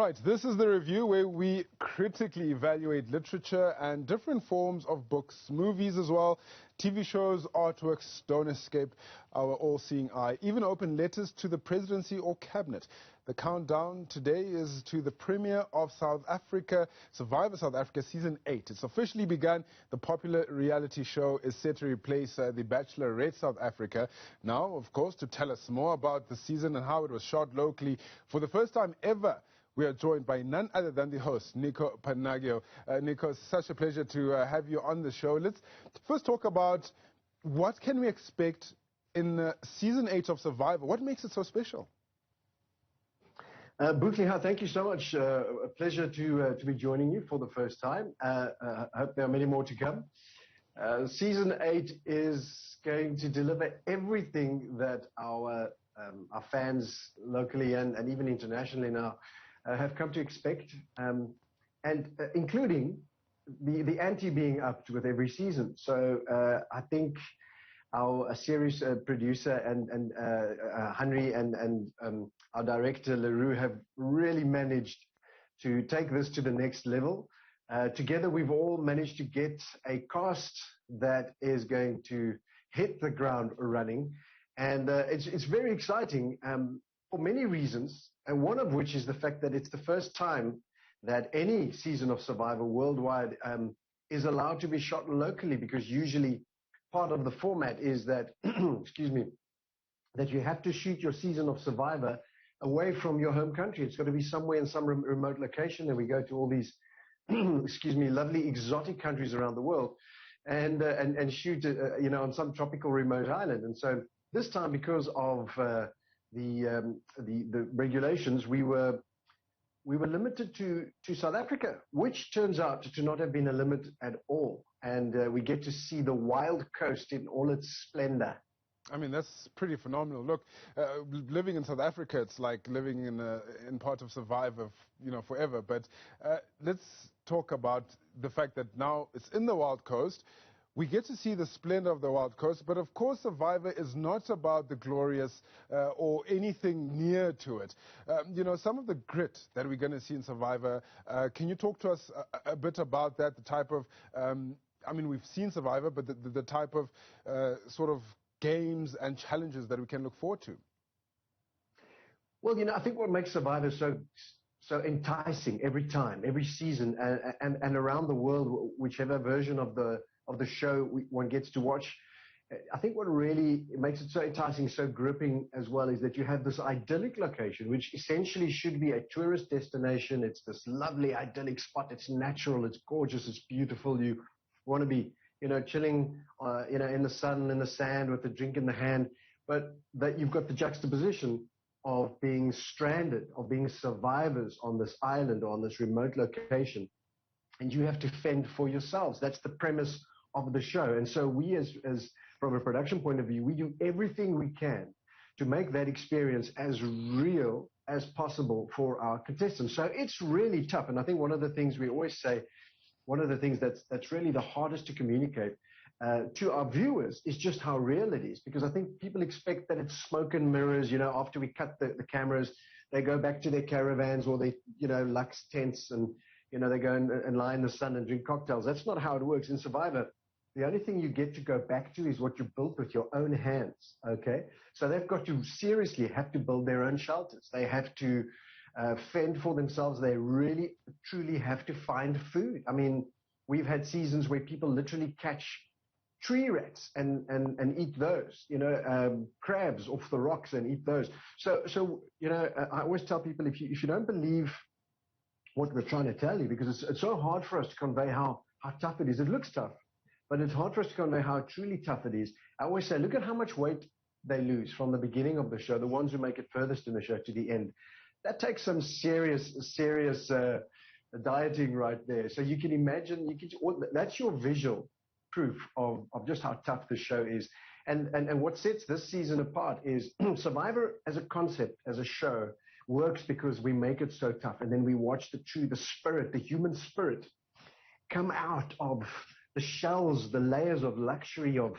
Right, this is the review where we critically evaluate literature and different forms of books, movies as well, TV shows, artworks don't escape our all-seeing eye, even open letters to the presidency or cabinet. The countdown today is to the premiere of South Africa, Survivor South Africa Season 8. It's officially begun. The popular reality show is set to replace the Bachelorette South Africa. Now, of course, to tell us more about the season and how it was shot locally, for the first time ever, we are joined by none other than the host, Nico Pana. Nico, it's such a pleasure to have you on the show. Let's first talk about what can we expect in Season 8 of Survivor. What makes it so special? Bootliha, thank you so much. A pleasure to be joining you for the first time. I hope there are many more to come. Season 8 is going to deliver everything that our fans locally and even internationally now have come to expect, and including the ante being upped with every season. So I think our series producer and Henry and our director LaRue have really managed to take this to the next level. Together we've all managed to get a cast that is going to hit the ground running, and it's very exciting for many reasons, and one of which is the fact that it's the first time that any season of Survivor worldwide is allowed to be shot locally, because usually part of the format is that, excuse me, that you have to shoot your season of Survivor away from your home country. It's got to be somewhere in some remote location, and we go to all these, excuse me, lovely exotic countries around the world and shoot, on some tropical remote island. And so this time, because of the regulations, we were limited to South Africa, which turns out to not have been a limit at all. And we get to see the wild coast in all its splendor. I mean, that's pretty phenomenal. Look, living in South Africa, it's like living in part of Survivor, forever. But let's talk about the fact that now it's in the wild coast. We get to see the splendor of the wild coast, but of course Survivor is not about the glorious or anything near to it. Some of the grit that we're going to see in Survivor, can you talk to us a bit about that, the type of, we've seen Survivor, but the type of sort of games and challenges that we can look forward to? Well, I think what makes Survivor so enticing every time, every season, and around the world, whichever version of the show one gets to watch, I think what really makes it so enticing, so gripping as well, is that you have this idyllic location, which essentially should be a tourist destination. It's this lovely idyllic spot. It's natural. It's gorgeous. It's beautiful. You want to be, chilling, in the sun, in the sand with a drink in the hand, but that you've got the juxtaposition of being stranded, of being survivors on this island or on this remote location, and you have to fend for yourselves. That's the premise of the show. And so we, as from a production point of view, we do everything we can to make that experience as real as possible for our contestants. So it's really tough. And I think one of the things we always say, one of the things that's really the hardest to communicate to our viewers is just how real it is. Because I think people expect that it's smoke and mirrors. After we cut the cameras, they go back to their caravans or they, Lux tents, and they go and lie in the sun and drink cocktails. That's not how it works. In Survivor, the only thing you get to go back to is what you built with your own hands, okay? So they've got to seriously have to build their own shelters. They have to fend for themselves. They really, truly have to find food. I mean, we've had seasons where people literally catch tree rats and eat those, crabs off the rocks and eat those. So I always tell people, if you don't believe what we're trying to tell you, because it's so hard for us to convey how tough it is. It looks tough, but it's hard for us to convey how truly tough it is. I always say, look at how much weight they lose from the beginning of the show, the ones who make it furthest in the show to the end. That takes some serious dieting right there. So you can imagine, that's your visual proof of just how tough the show is. And what sets this season apart is Survivor as a concept, as a show, works because we make it so tough, and then we watch the spirit, the human spirit, come out of the shells, the layers of luxury of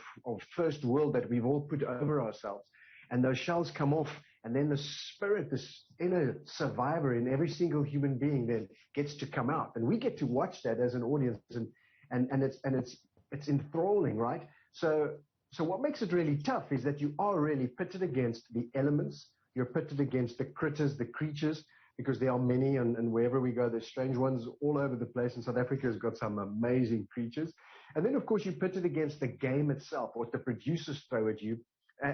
first world that we've all put over ourselves. And those shells come off, And then the spirit, this inner survivor in every single human being then gets to come out. And we get to watch that as an audience, and it's enthralling, right? So what makes it really tough is that you are really pitted against the elements. You're pitted against the critters, the creatures, because there are many, and wherever we go, there's strange ones all over the place. And South Africa has got some amazing creatures. And then, of course, you're pitted against the game itself, what the producers throw at you.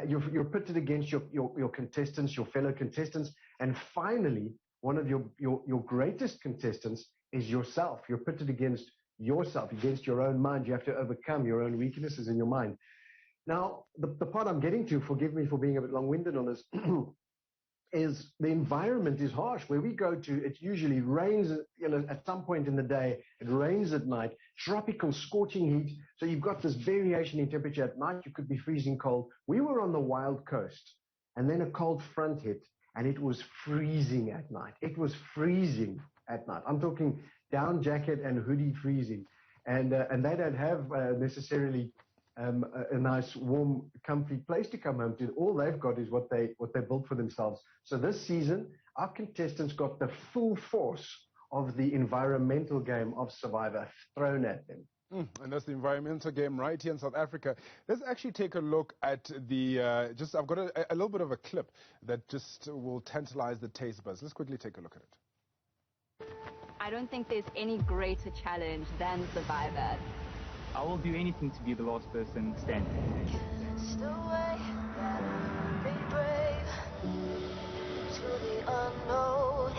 You're pitted against your contestants, your fellow contestants. And finally, one of your greatest contestants is yourself. You're pitted against yourself, against your own mind. You have to overcome your own weaknesses in your mind. Now, the part I'm getting to, forgive me for being a bit long-winded on this, is the environment is harsh. Where we go to, it usually rains, at some point in the day, it rains at night, tropical scorching heat. So you've got this variation in temperature. At night, you could be freezing cold. We were on the wild coast, and then a cold front hit, and it was freezing at night. It was freezing at night. I'm talking down jacket and hoodie freezing. And they don't have necessarily a nice, warm, comfy place to come home to. All they've got is what they built for themselves. So this season, our contestants got the full force of the environmental game of Survivor thrown at them. And that's the environmental game right here in South Africa. Let's actually take a look at the, I've got a little bit of a clip that just will tantalize the taste buds. Let's quickly take a look at it. I don't think there's any greater challenge than Survivor. I will do anything to be the last person standing. Cast away, be brave to the unknown.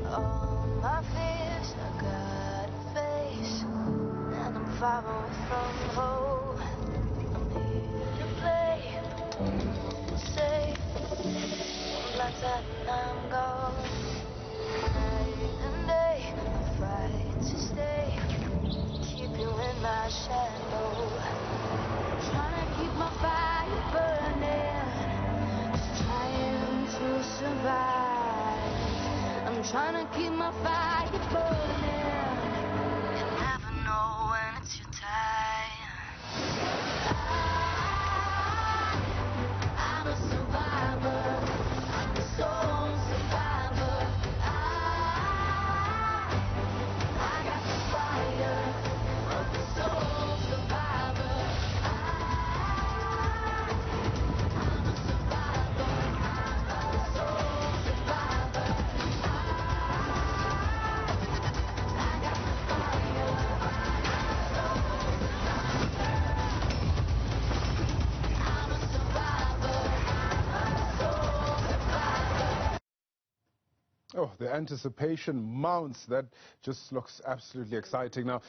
All my fears I gotta face, and I'm far away from home. I'm here to play, safe. One glance at and I'm gone. Night and day, I fight to stay. Keep you in my shadow. Trying to keep my fire burning. Just trying to survive. I'm trying to keep my fire burning. You never know when it's your time. I'm a survivor. I'm a soul survivor. I got the fire. Oh, the anticipation mounts. That just looks absolutely exciting. Now,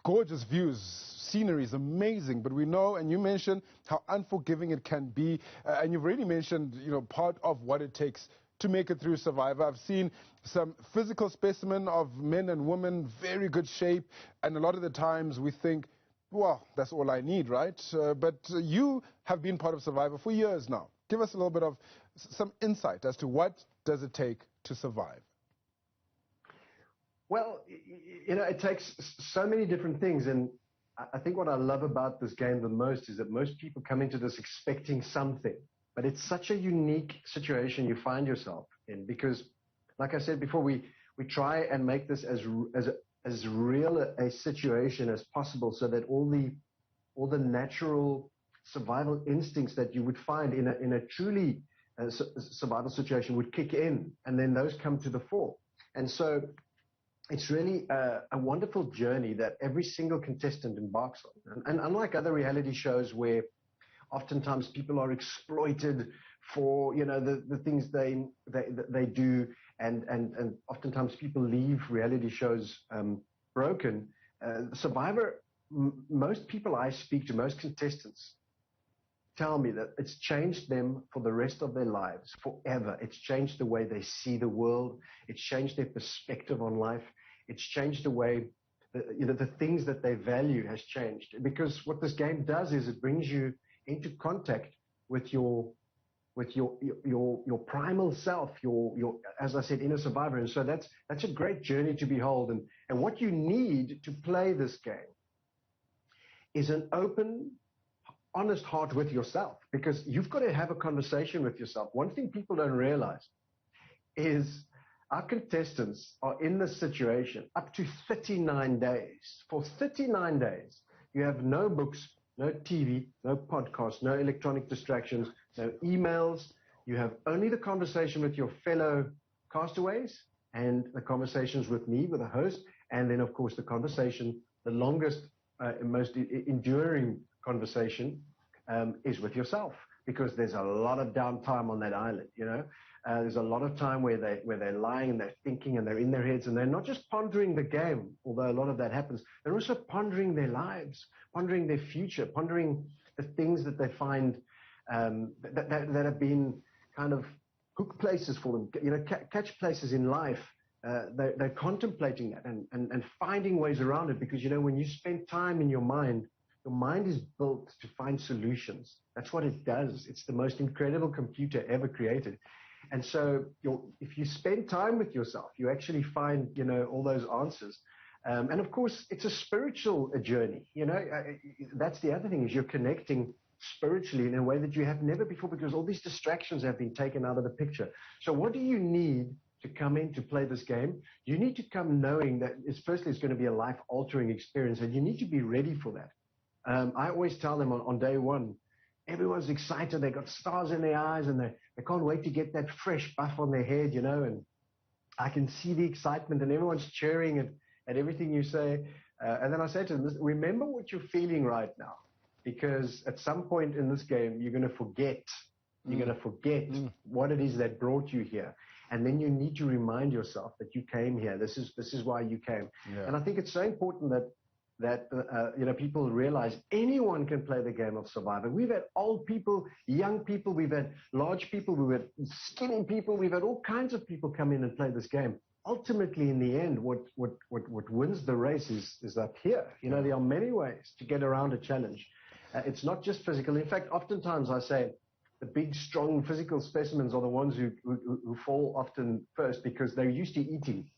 gorgeous views, scenery is amazing, but we know, and you mentioned how unforgiving it can be, and you've already mentioned, part of what it takes to make it through Survivor. I've seen some physical specimen of men and women, very good shape, and a lot of the times we think, well, that's all I need, right? But you have been part of Survivor for years now. Give us a little bit of some insight as to what does it take to survive. Well, it takes so many different things, and I think what I love about this game the most is that most people come into this expecting something, but it's such a unique situation you find yourself in, because, like I said before, we try and make this as real a situation as possible, so that all the natural survival instincts that you would find in a truly survival situation would kick in, and then those come to the fore. And so it's really a wonderful journey that every single contestant embarks on. And unlike other reality shows where oftentimes people are exploited for the things they do, and oftentimes people leave reality shows broken, Survivor, most people I speak to, most contestants, tell me that it's changed them for the rest of their lives, forever. It's changed the way they see the world. It's changed their perspective on life. It's changed the way, the things that they value has changed. Because what this game does is it brings you into contact with your primal self, your as I said, inner survivor. And so that's a great journey to behold. And what you need to play this game is an open, honest heart with yourself, because you've got to have a conversation with yourself. One thing people don't realize is our contestants are in this situation up to 39 days. For 39 days, you have no books, no TV, no podcasts, no electronic distractions, no emails. You have only the conversation with your fellow castaways and the conversations with me, with the host, and then, of course, the conversation, the longest, most enduring conversation is with yourself, because there's a lot of downtime on that island, you know. There's a lot of time where they're lying and they're thinking and they're in their heads, and they're not just pondering the game, although a lot of that happens. They're also pondering their lives, pondering their future, pondering the things that they find that have been kind of hook places for them, you know, catch places in life. They're contemplating that and finding ways around it, because, you know, when you spend time in your mind is built to find solutions. That's what it does. It's the most incredible computer ever created. And so if you spend time with yourself, you actually find, you know, all those answers. And of course, it's a spiritual journey. You know, that's the other thing, is you're connecting spiritually in a way that you have never before, because all these distractions have been taken out of the picture. So what do you need to come in to play this game? You need to come knowing that it's going to be a life-altering experience, and you need to be ready for that. I always tell them on day one, everyone's excited. They got stars in their eyes, and they can't wait to get that fresh buff on their head, you know, and I can see the excitement, and everyone's cheering at everything you say. And then I say to them, remember what you're feeling right now, because at some point in this game, you're going to forget. You're going to forget what it is that brought you here. And then you need to remind yourself that you came here. This is why you came. Yeah. And I think it's so important that you know, people realize anyone can play the game of Survivor. We've had old people, young people, we've had large people, we've had skinny people, we've had all kinds of people come in and play this game. Ultimately, in the end, what wins the race is up here. You know, there are many ways to get around a challenge. It's not just physical. In fact, oftentimes I say the big, strong physical specimens are the ones who fall often first, because they're used to eating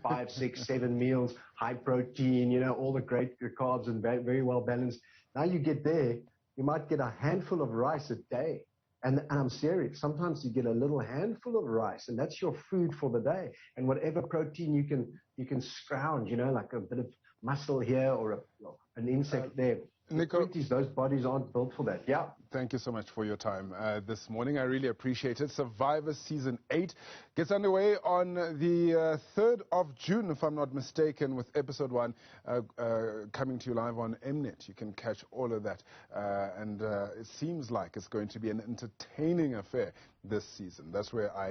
5, 6, 7 meals, high protein, you know, all the great carbs and very well balanced. Now you get there, you might get a handful of rice a day. And I'm serious. Sometimes you get a little handful of rice, and that's your food for the day. And whatever protein you can scrounge, you know, like a bit of muscle here or an insect there. Nico, those bodies aren't built for that. Yeah. Thank you so much for your time this morning. I really appreciate it. Survivor Season 8 gets underway on the 3rd of June, if I'm not mistaken, with Episode 1 coming to you live on Mnet. You can catch all of that. And it seems like it's going to be an entertaining affair this season. That's where I